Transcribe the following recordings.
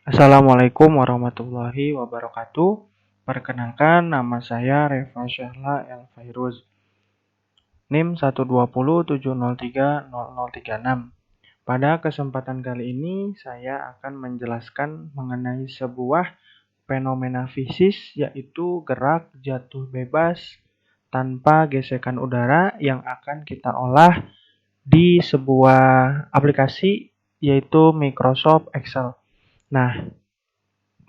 Assalamualaikum warahmatullahi wabarakatuh. Perkenalkan, nama saya Reva Syahla El Fairuz. NIM 12070300036. Pada kesempatan kali ini, saya akan menjelaskan mengenai sebuah fenomena fisis, yaitu gerak jatuh bebas tanpa gesekan udara yang akan kita olah di sebuah aplikasi, yaitu Microsoft Excel. Nah,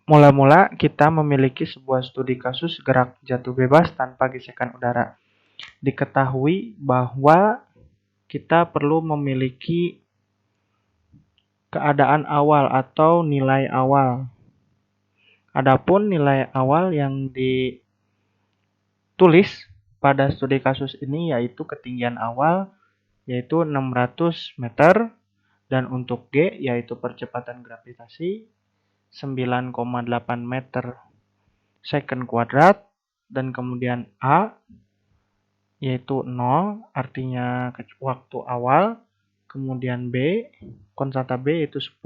mula-mula kita memiliki sebuah studi kasus gerak jatuh bebas tanpa gesekan udara. Diketahui bahwa kita perlu memiliki keadaan awal atau nilai awal. Adapun nilai awal yang ditulis pada studi kasus ini yaitu ketinggian awal yaitu 600 meter dan untuk G yaitu percepatan gravitasi 9,8 meter second kuadrat, dan kemudian A yaitu 0 artinya waktu awal, kemudian B konstanta B yaitu 10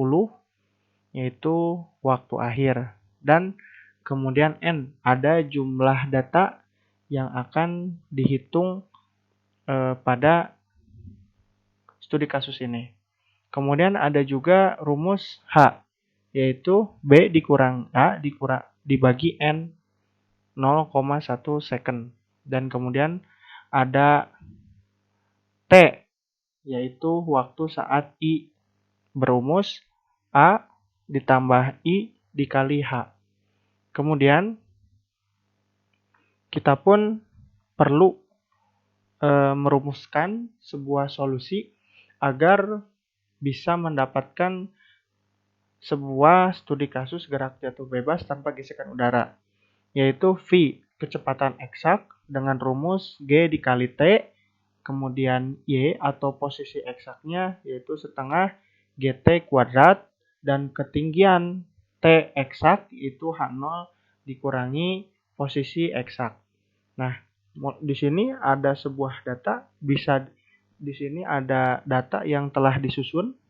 yaitu waktu akhir, dan kemudian N ada jumlah data yang akan dihitung pada studi kasus ini. Kemudian ada juga rumus H yaitu B dikurang A dibagi N 0,1 second. Dan kemudian ada T yaitu waktu saat I berumus A ditambah I dikali H. Kemudian kita pun perlu merumuskan sebuah solusi agar bisa mendapatkan sebuah studi kasus gerak jatuh bebas tanpa gesekan udara, yaitu V kecepatan eksak dengan rumus G dikali T, kemudian Y atau posisi eksaknya yaitu setengah GT kuadrat, dan ketinggian T eksak itu H0 dikurangi posisi eksak. Nah, di sini ada sebuah data, di sini ada data yang telah disusun.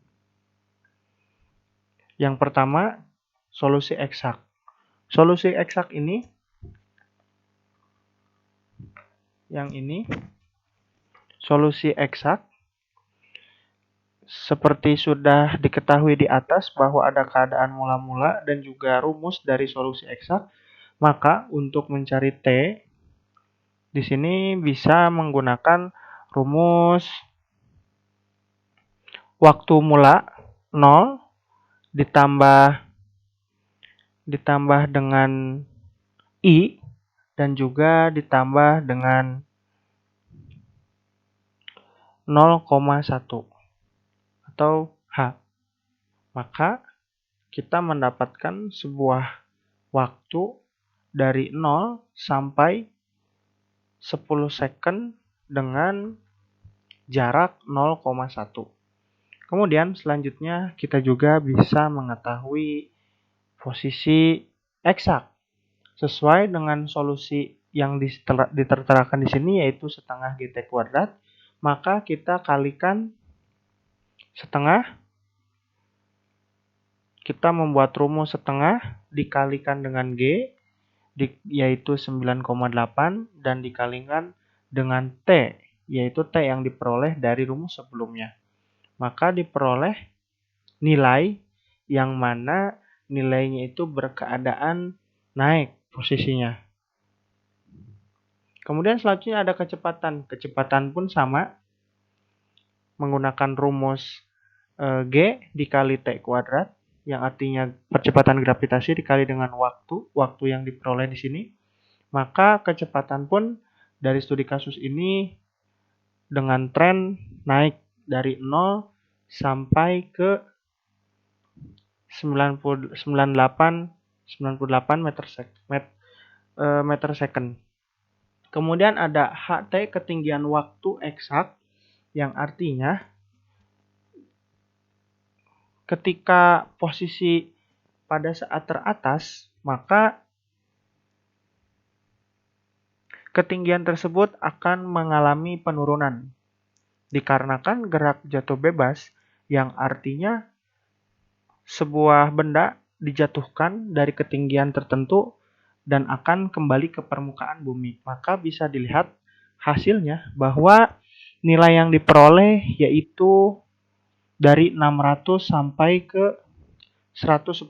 Yang pertama, solusi eksak. Solusi eksak ini, solusi eksak seperti sudah diketahui di atas bahwa ada keadaan mula-mula dan juga rumus dari solusi eksak, maka untuk mencari T di sini bisa menggunakan rumus waktu mula 0 ditambah dengan I dan juga ditambah dengan 0,1 atau H. Maka kita mendapatkan sebuah waktu dari 0 sampai 10 second dengan jarak 0,1. Kemudian selanjutnya kita juga bisa mengetahui posisi eksak sesuai dengan solusi yang diterterakan di sini yaitu setengah GT kuadrat, maka kita kalikan setengah, kita membuat rumus setengah dikalikan dengan G yaitu 9,8 dan dikalikan dengan T yaitu T yang diperoleh dari rumus sebelumnya. Maka diperoleh nilai yang mana nilainya itu berkeadaan naik posisinya. Kemudian selanjutnya ada kecepatan. Kecepatan pun sama menggunakan rumus G dikali T kuadrat yang artinya percepatan gravitasi dikali dengan waktu yang diperoleh di sini. Maka kecepatan pun dari studi kasus ini dengan tren naik dari 0 sampai ke 98 meter second. Kemudian ada HT ketinggian waktu eksak yang artinya ketika posisi pada saat teratas maka ketinggian tersebut akan mengalami penurunan dikarenakan gerak jatuh bebas yang artinya sebuah benda dijatuhkan dari ketinggian tertentu dan akan kembali ke permukaan bumi. Maka bisa dilihat hasilnya bahwa nilai yang diperoleh yaitu dari 600 sampai ke 110.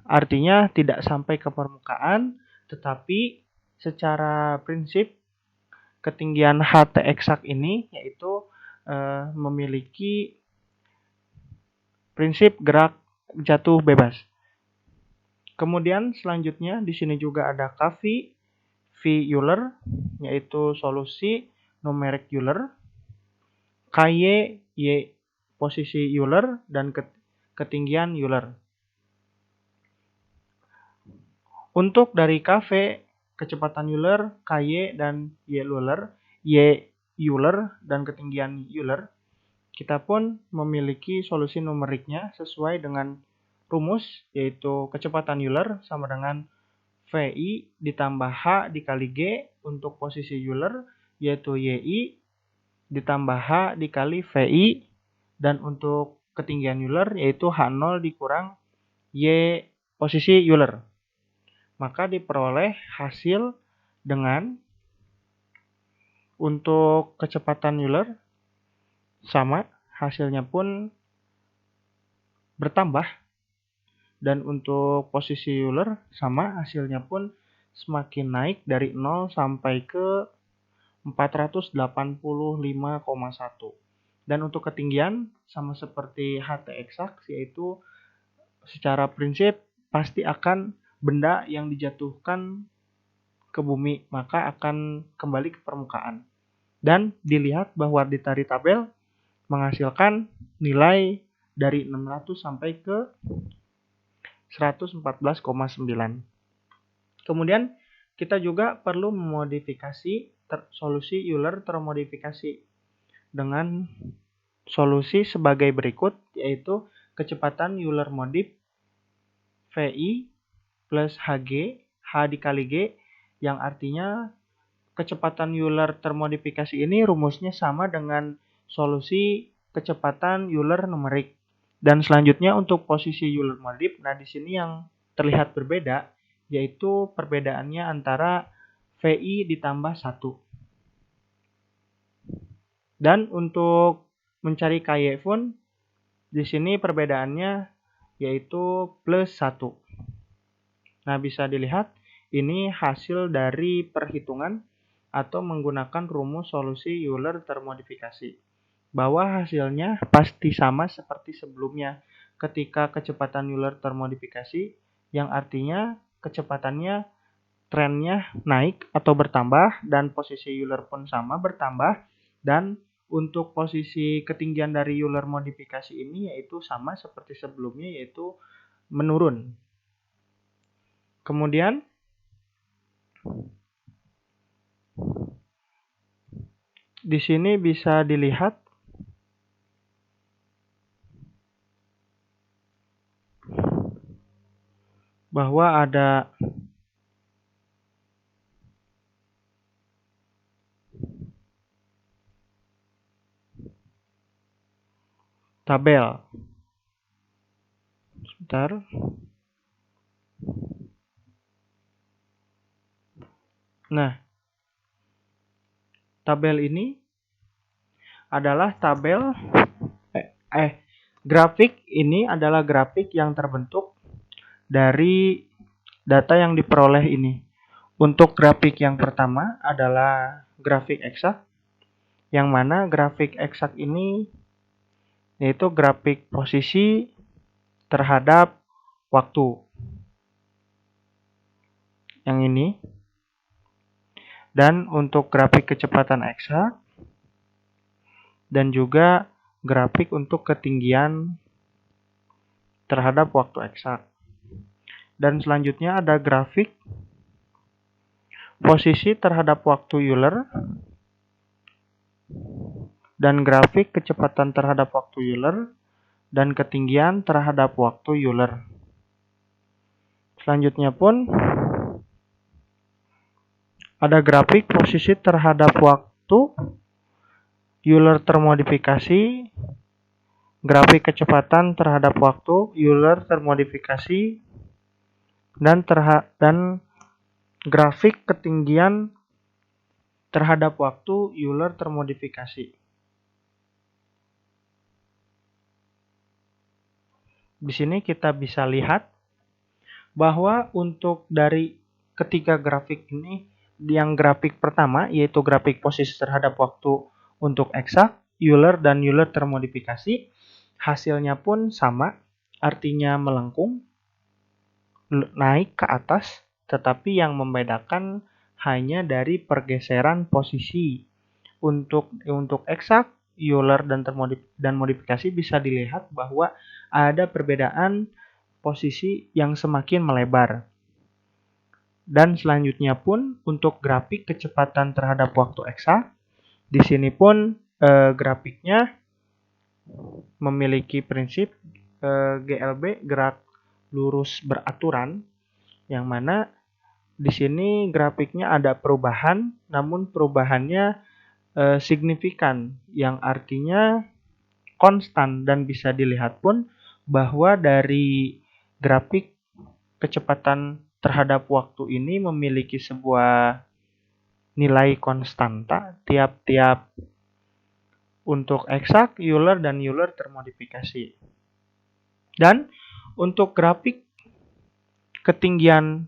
Artinya tidak sampai ke permukaan, tetapi secara prinsip ketinggian HT eksak ini yaitu memiliki prinsip gerak jatuh bebas. Kemudian selanjutnya di sini juga ada KV, V Euler, yaitu solusi numerik Euler, KY, Y posisi Euler, dan ketinggian Euler. Untuk dari KV, kecepatan Euler, KY, dan Y Euler, dan ketinggian Euler, kita pun memiliki solusi numeriknya sesuai dengan rumus, yaitu kecepatan Euler sama dengan VI ditambah H dikali G untuk posisi Euler, yaitu YI ditambah H dikali VI, dan untuk ketinggian Euler yaitu H0 dikurang Y posisi Euler. Maka diperoleh hasil dengan untuk kecepatan Euler sama, hasilnya pun bertambah, dan untuk posisi Euler sama, hasilnya pun semakin naik dari 0 sampai ke 485,1. Dan untuk ketinggian sama seperti HT eksak, yaitu secara prinsip pasti akan benda yang dijatuhkan ke bumi maka akan kembali ke permukaan. Dan dilihat bahwa dari tabel menghasilkan nilai dari 600 sampai ke 114,9. Kemudian kita juga perlu memodifikasi solusi Euler termodifikasi dengan solusi sebagai berikut, yaitu kecepatan Euler modif VI plus HG, H dikali G, yang artinya kecepatan Euler termodifikasi ini rumusnya sama dengan solusi kecepatan Euler numerik. Dan selanjutnya untuk posisi Euler modif, nah di sini yang terlihat berbeda, yaitu perbedaannya antara VI ditambah 1. Dan untuk mencari KY pun, di sini perbedaannya yaitu plus 1. Nah, bisa dilihat ini hasil dari perhitungan atau menggunakan rumus solusi Euler termodifikasi. Bahwa hasilnya pasti sama seperti sebelumnya ketika kecepatan Euler termodifikasi, yang artinya kecepatannya trennya naik atau bertambah, dan posisi Euler pun sama bertambah, dan untuk posisi ketinggian dari Euler modifikasi ini yaitu sama seperti sebelumnya, yaitu menurun. Kemudian di sini bisa dilihat bahwa ada tabel. Sebentar. Nah, tabel ini adalah tabel grafik ini adalah grafik yang terbentuk dari data yang diperoleh ini. Untuk grafik yang pertama adalah grafik eksak, yang mana grafik eksak ini yaitu grafik posisi terhadap waktu. Yang ini. Dan untuk grafik kecepatan eksak, dan juga grafik untuk ketinggian terhadap waktu eksak. Dan selanjutnya ada grafik posisi terhadap waktu Euler, dan grafik kecepatan terhadap waktu Euler, dan ketinggian terhadap waktu Euler. Selanjutnya pun ada grafik posisi terhadap waktu Euler termodifikasi, grafik kecepatan terhadap waktu Euler termodifikasi, dan grafik ketinggian terhadap waktu Euler termodifikasi. Di sini kita bisa lihat bahwa untuk dari ketiga grafik ini, yang grafik pertama yaitu grafik posisi terhadap waktu untuk eksak, Euler dan Euler termodifikasi, hasilnya pun sama, artinya melengkung, naik ke atas, tetapi yang membedakan hanya dari pergeseran posisi. Untuk eksak, Euler dan modifikasi bisa dilihat bahwa ada perbedaan posisi yang semakin melebar. Dan selanjutnya pun untuk grafik kecepatan terhadap waktu eksak, di sini pun grafiknya memiliki prinsip GLB, gerak lurus beraturan, yang mana di sini grafiknya ada perubahan, namun perubahannya signifikan, yang artinya konstan, dan bisa dilihat pun bahwa dari grafik kecepatan terhadap waktu ini memiliki sebuah nilai konstanta tiap-tiap untuk eksak, Euler, dan Euler termodifikasi. Dan untuk grafik ketinggian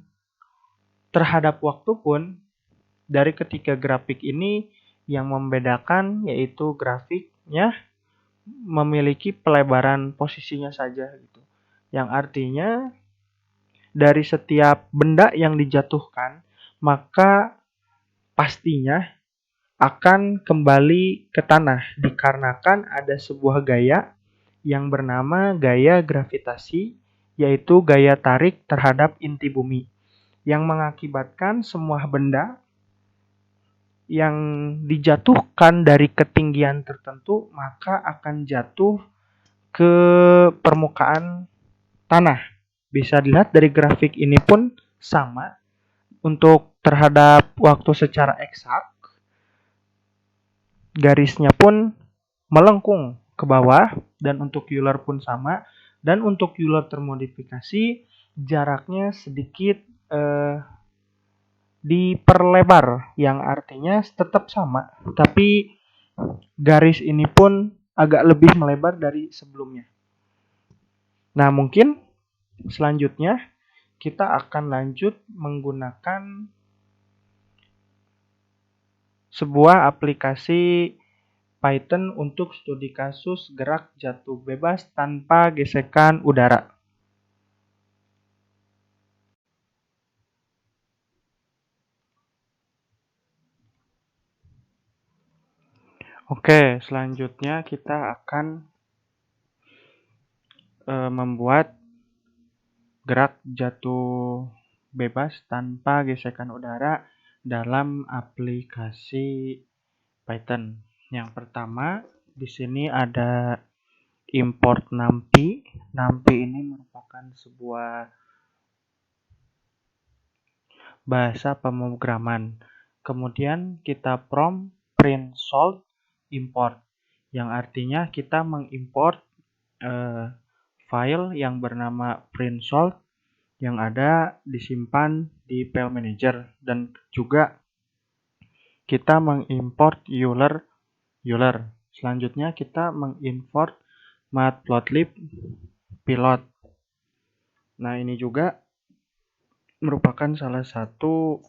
terhadap waktu pun, dari ketiga grafik ini yang membedakan yaitu grafiknya memiliki pelebaran posisinya saja gitu. Yang artinya dari setiap benda yang dijatuhkan, maka pastinya akan kembali ke tanah dikarenakan ada sebuah gaya yang bernama gaya gravitasi, yaitu gaya tarik terhadap inti bumi, yang mengakibatkan semua benda yang dijatuhkan dari ketinggian tertentu maka akan jatuh ke permukaan tanah. Bisa dilihat dari grafik ini pun sama. Untuk terhadap waktu secara eksak, garisnya pun melengkung ke bawah, dan untuk Euler pun sama. Dan untuk Euler termodifikasi, jaraknya sedikit diperlebar, yang artinya tetap sama, tapi garis ini pun agak lebih melebar dari sebelumnya. Nah, mungkin selanjutnya kita akan lanjut menggunakan sebuah aplikasi Python untuk studi kasus gerak jatuh bebas tanpa gesekan udara. Oke, selanjutnya kita akan membuat gerak jatuh bebas tanpa gesekan udara dalam aplikasi Python. Yang pertama, di sini ada import NumPy. NumPy ini merupakan sebuah bahasa pemrograman. Kemudian kita prompt print salt import, yang artinya kita mengimport file yang bernama print salt yang ada disimpan di file manager, dan juga kita mengimport Euler. Selanjutnya kita mengimport matplotlib pilot. Nah, ini juga merupakan salah satu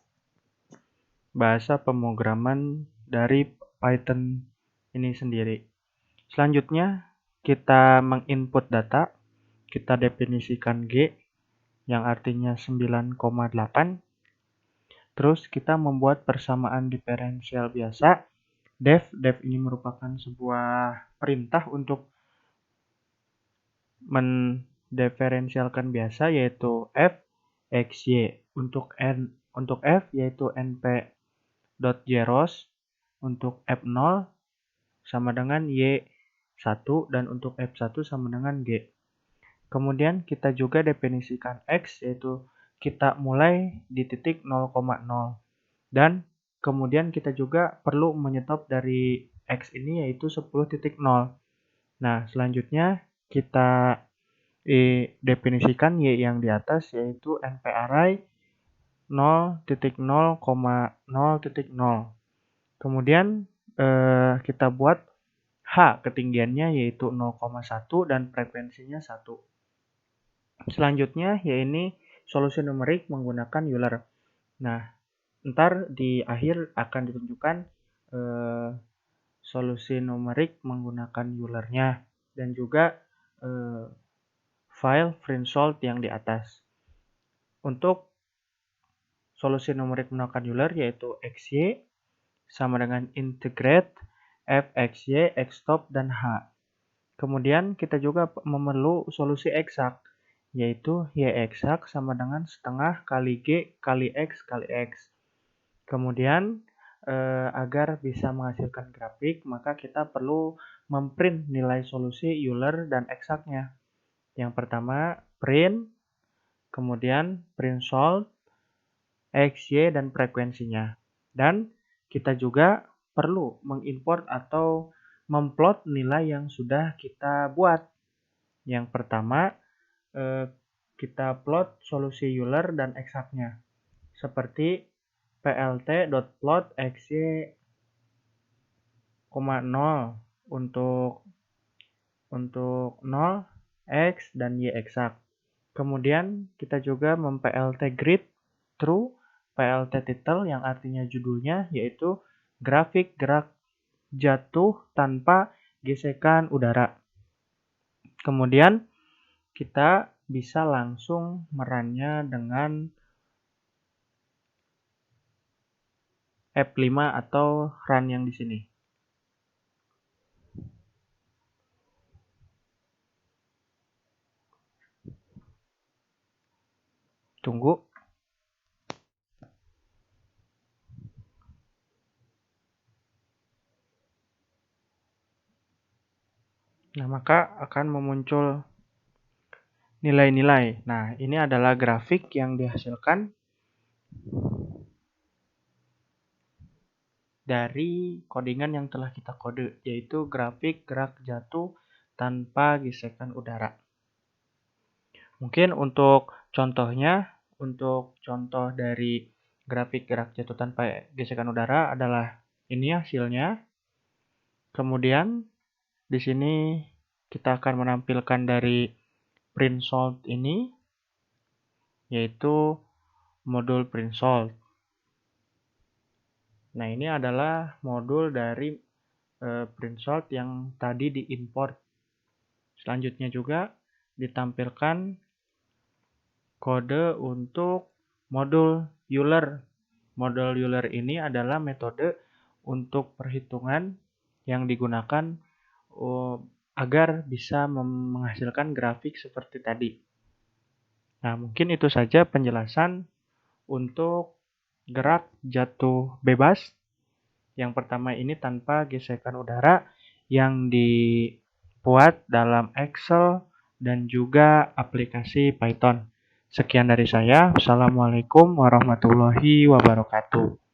bahasa pemrograman dari Python ini sendiri. Selanjutnya kita menginput data, kita definisikan G yang artinya 9,8. Terus kita membuat persamaan diferensial biasa. Def ini merupakan sebuah perintah untuk mendiferensialkan biasa, yaitu f x y. Untuk f yaitu np.zeros, untuk f0 sama dengan y1, dan untuk f1 sama dengan g. Kemudian kita juga definisikan x, yaitu kita mulai di titik 0,0, dan kemudian kita juga perlu menyetop dari x ini yaitu 10.0. Nah, selanjutnya kita definisikan Y yang di atas, yaitu NPRI 0.0,0.0. Kemudian kita buat H ketinggiannya yaitu 0,1 dan frekuensinya 1. Selanjutnya yaitu solusi numerik menggunakan Euler. Nah, ntar di akhir akan ditunjukkan solusi numerik menggunakan Euler-nya dan juga file Fresnel yang di atas. Untuk solusi numerik menggunakan Euler yaitu XY sama dengan integrate Fxy, Xstop, dan H. Kemudian kita juga memerlu solusi eksak, yaitu Y eksak sama dengan setengah kali G kali X kali X. Kemudian agar bisa menghasilkan grafik, maka kita perlu memprint nilai solusi Euler dan eksaknya. Yang pertama, print, kemudian print solve, X, Y, dan frekuensinya. Dan kita juga perlu mengimport atau memplot nilai yang sudah kita buat. Yang pertama, kita plot solusi Euler dan eksaknya. Seperti plt.plot xy, 0 untuk 0, x, dan y eksak. Kemudian kita juga memplt grid true, plt title yang artinya judulnya yaitu grafik gerak jatuh tanpa gesekan udara. Kemudian kita bisa langsung merunnya dengan F5 atau run yang di sini. Tunggu. Nah, maka akan memuncul nilai-nilai. Nah, ini adalah grafik yang dihasilkan dari codingan yang telah kita kode, yaitu grafik gerak jatuh tanpa gesekan udara. Mungkin untuk contohnya, untuk contoh dari grafik gerak jatuh tanpa gesekan udara adalah ini hasilnya. Kemudian di sini kita akan menampilkan dari print solve ini, yaitu modul print solve. Nah, ini adalah modul dari print solve yang tadi diimport. Selanjutnya juga ditampilkan kode untuk modul Euler. Modul Euler ini adalah metode untuk perhitungan yang digunakan agar bisa menghasilkan grafik seperti tadi. Nah, mungkin itu saja penjelasan untuk gerak jatuh bebas. Yang pertama ini tanpa gesekan udara yang dibuat dalam Excel dan juga aplikasi Python. Sekian dari saya. Wassalamualaikum warahmatullahi wabarakatuh.